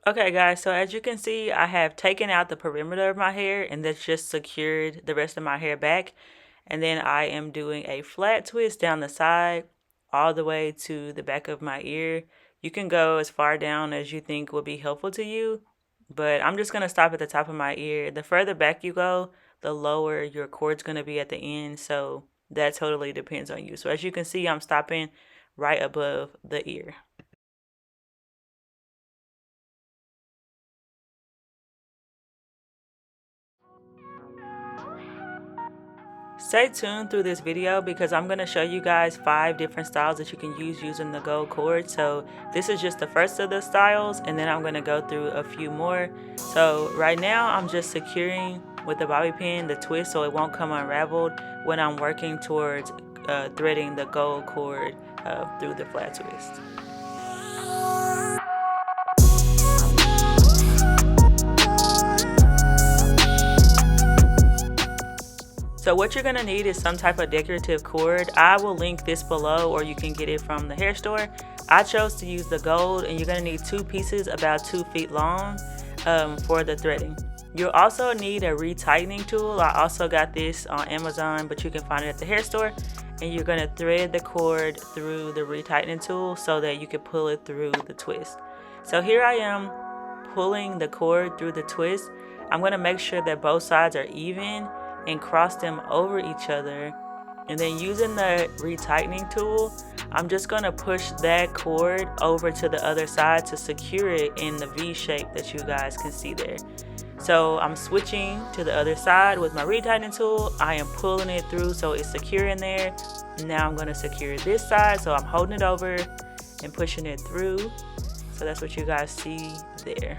Okay guys, so as you can see, I have taken out the perimeter of my hair and that's just secured the rest of my hair back. And then I am doing a flat twist down the side all the way to the back of my ear. You can go as far down as you think will be helpful to you, but I'm just going to stop at the top of my ear. The further back you go, the lower your cord's going to be at the end, so that totally depends on you. So as you can see, I'm stopping right above the ear. Stay tuned through this video because I'm going to show you guys 5 different styles that you can use using the gold cord. So this is just the first of the styles and then I'm going to go through a few more. So right now I'm just securing with the bobby pin the twist so it won't come unraveled when I'm working towards threading the gold cord through the flat twist. So what you're going to need is some type of decorative cord. I will link this below or you can get it from the hair store. I chose to use the gold and you're going to need 2 pieces about 2 feet long for the threading. You'll also need a retightening tool. I also got this on Amazon, but you can find it at the hair store. And you're going to thread the cord through the retightening tool so that you can pull it through the twist. So here I am pulling the cord through the twist. I'm going to make sure that both sides are even and cross them over each other, and then using the retightening tool I'm just going to push that cord over to the other side to secure it in the V shape that you guys can see there. So I'm switching to the other side with my retightening tool. I am pulling it through so it's secure in there. Now I'm going to secure this side, so I'm holding it over and pushing it through. So that's what you guys see there.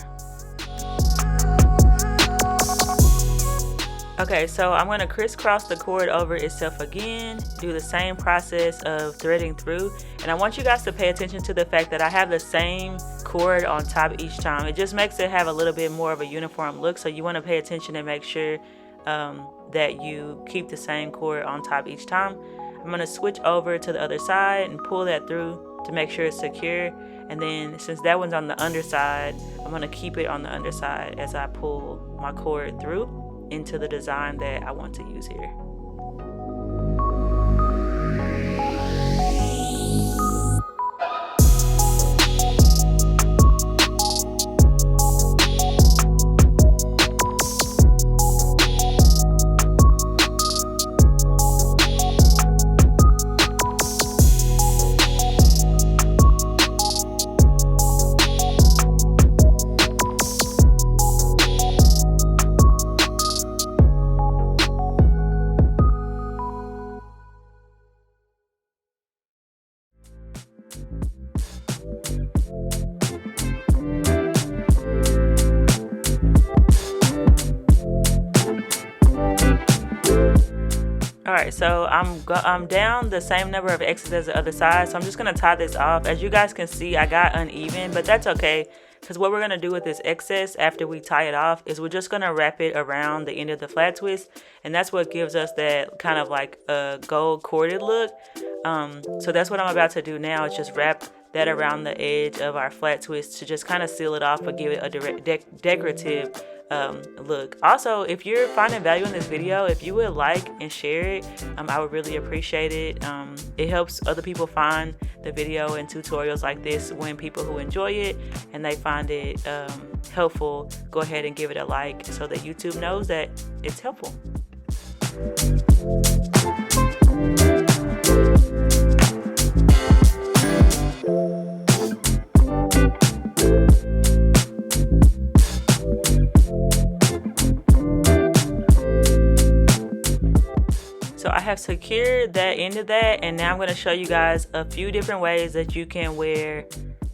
Okay, so I'm going to crisscross the cord over itself again, do the same process of threading through, and I want you guys to pay attention to the fact that I have the same cord on top each time. It just makes it have a little bit more of a uniform look, so you want to pay attention and make sure that you keep the same cord on top each time. I'm going to switch over to the other side and pull that through to make sure it's secure, and then since that one's on the underside, I'm going to keep it on the underside as I pull my cord through into the design that I want to use here. Alright, so I'm down the same number of X's as the other side, so I'm just going to tie this off. As you guys can see, I got uneven, but that's okay, because what we're going to do with this excess after we tie it off is we're just going to wrap it around the end of the flat twist, and that's what gives us that kind of like a gold corded look. So that's what I'm about to do now, is just wrap that around the edge of our flat twist to just kind of seal it off but give it a decorative look. Also, if you're finding value in this video, if you would like and share it, I would really appreciate it. It helps other people find the video and tutorials like this when people who enjoy it and they find it helpful. Go ahead and give it a like so that YouTube knows that it's helpful. So I have secured that end of that, and now I'm going to show you guys a few different ways that you can wear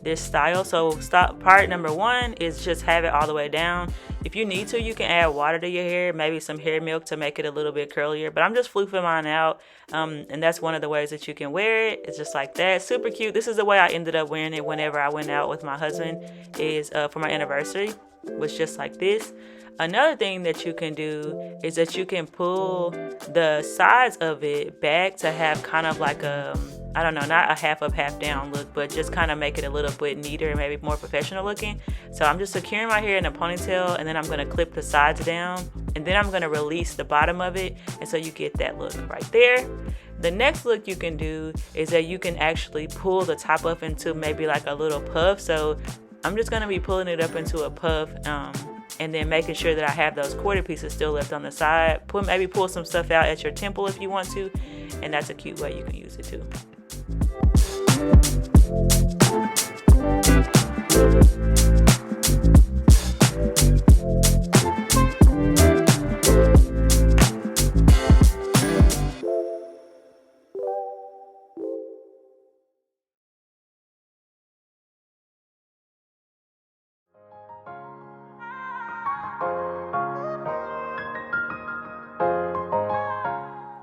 this style. So part number 1 is just have it all the way down. If you need to, you can add water to your hair, maybe some hair milk to make it a little bit curlier, but I'm just floofing mine out, and that's one of the ways that you can wear it. It's just like that, super cute. This is the way I ended up wearing it whenever I went out with my husband, is for my anniversary, was just like this. Another thing that you can do is that you can pull the sides of it back to have kind of like a I don't know, not a half up, half down look, but just kind of make it a little bit neater and maybe more professional looking. So I'm just securing my hair in a ponytail, and then I'm gonna clip the sides down, and then I'm gonna release the bottom of it, and so you get that look right there. The next look you can do is that you can actually pull the top up into maybe like a little puff. So I'm just gonna be pulling it up into a puff, and then making sure that I have those quarter pieces still left on the side. Maybe pull some stuff out at your temple if you want to, and that's a cute way you can use it too.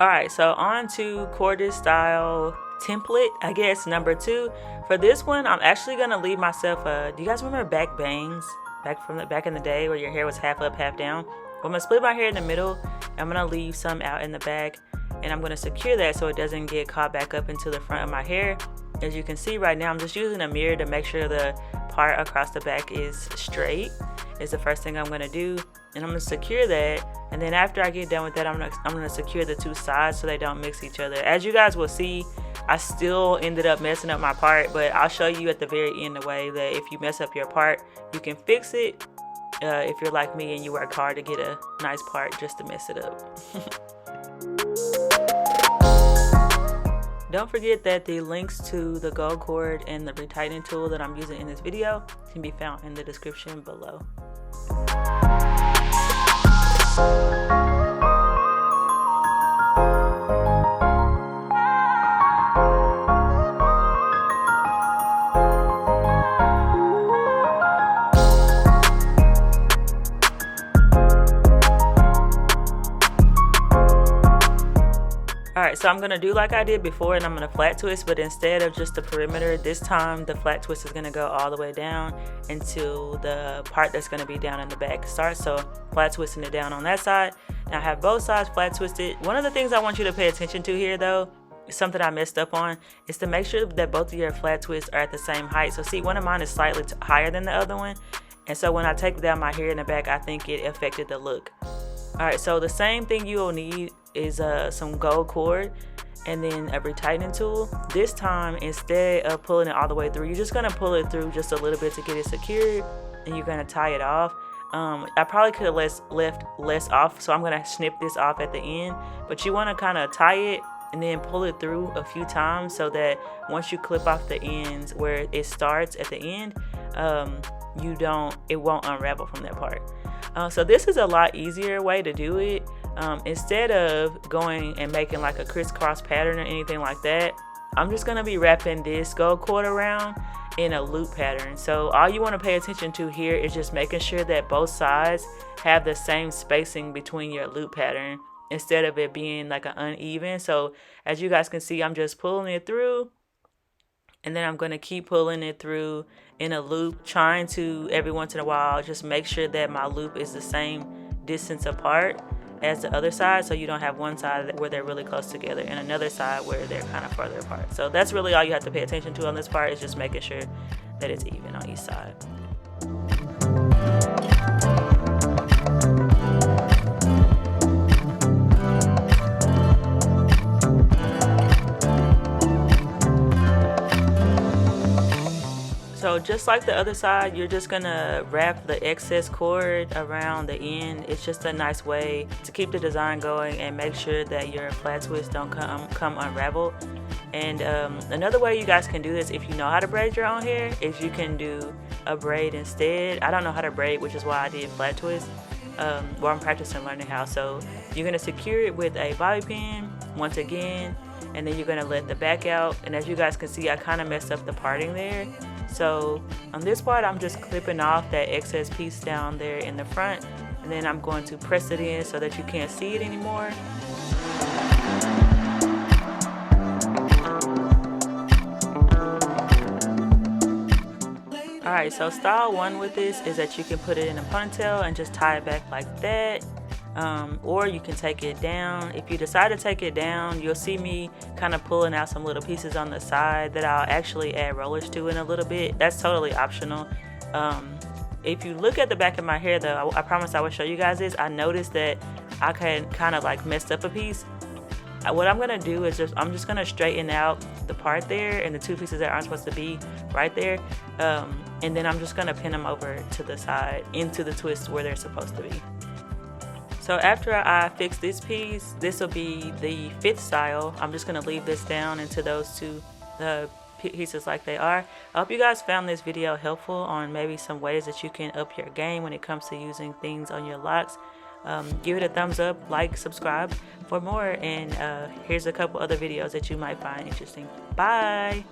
Alright, so on to corded style template, I guess, number 2. For this one, I'm actually going to leave myself a, do you guys remember back bangs? Back in the day where your hair was half up, half down? Well, I'm going to split my hair in the middle. I'm going to leave some out in the back, and I'm going to secure that so it doesn't get caught back up into the front of my hair. As you can see right now, I'm just using a mirror to make sure the part across the back is straight. Is the first thing I'm going to do, and I'm going to secure that. And then after I get done with that, I'm gonna secure the two sides so they don't mix each other. As you guys will see, I still ended up messing up my part, but I'll show you at the very end the way that if you mess up your part, you can fix it. If you're like me and you work hard to get a nice part just to mess it up. Don't forget that the links to the gold cord and the retightening tool that I'm using in this video can be found in the description below. Alright, so I'm going to do like I did before, and I'm going to flat twist, but instead of just the perimeter, this time the flat twist is going to go all the way down into the part that's going to be down in the back start. So flat twisting it down on that side. Now I have both sides flat twisted. One of the things I want you to pay attention to here though, is something I messed up on, is to make sure that both of your flat twists are at the same height. So see, one of mine is slightly higher than the other one, and so when I take down my hair in the back, I think it affected the look. Alright, so the same thing you will need is some gold cord and then a retightening tool. This time, instead of pulling it all the way through, you're just gonna pull it through just a little bit to get it secured, and you're gonna tie it off. I probably could have left less off, so I'm gonna snip this off at the end, but you want to kind of tie it and then pull it through a few times so that once you clip off the ends where it starts at the end, it won't unravel from that part. So this is a lot easier way to do it. Instead of going and making like a crisscross pattern or anything like that, I'm just gonna be wrapping this gold cord around in a loop pattern. So all you want to pay attention to here is just making sure that both sides have the same spacing between your loop pattern instead of it being like an uneven. So as you guys can see, I'm just pulling it through, and then I'm going to keep pulling it through in a loop, trying to every once in a while just make sure that my loop is the same distance apart as the other side, so you don't have one side where they're really close together and another side where they're kind of farther apart. So that's really all you have to pay attention to on this part, is just making sure that it's even on each side. So just like the other side, you're just gonna wrap the excess cord around the end. It's just a nice way to keep the design going and make sure that your flat twists don't come unraveled. And another way you guys can do this, if you know how to braid your own hair, is you can do a braid instead. I don't know how to braid, which is why I did flat twist. Well, I'm practicing learning how. So you're gonna secure it with a bobby pin once again, and then you're gonna let the back out. And as you guys can see, I kind of messed up the parting there. So on this part, I'm just clipping off that excess piece down there in the front, and then I'm going to press it in so that you can't see it anymore. Alright, so style one with this is that you can put it in a ponytail and just tie it back like that. or you can take it down. If you decide to take it down, you'll see me kind of pulling out some little pieces on the side that I'll actually add rollers to in a little bit. That's totally optional. If you look at the back of my hair though, I promise I will show you guys this. I noticed that I kind of like messed up a piece. What I'm gonna do is I'm just gonna straighten out the part there and the two pieces that aren't supposed to be right there, and then I'm just gonna pin them over to the side into the twist where they're supposed to be. So after I fix this piece, this will be the 5th style. I'm just gonna leave this down into those two pieces like they are. I hope you guys found this video helpful on maybe some ways that you can up your game when it comes to using things on your locks. Give it a thumbs up, like, subscribe for more, and here's a couple other videos that you might find interesting. Bye!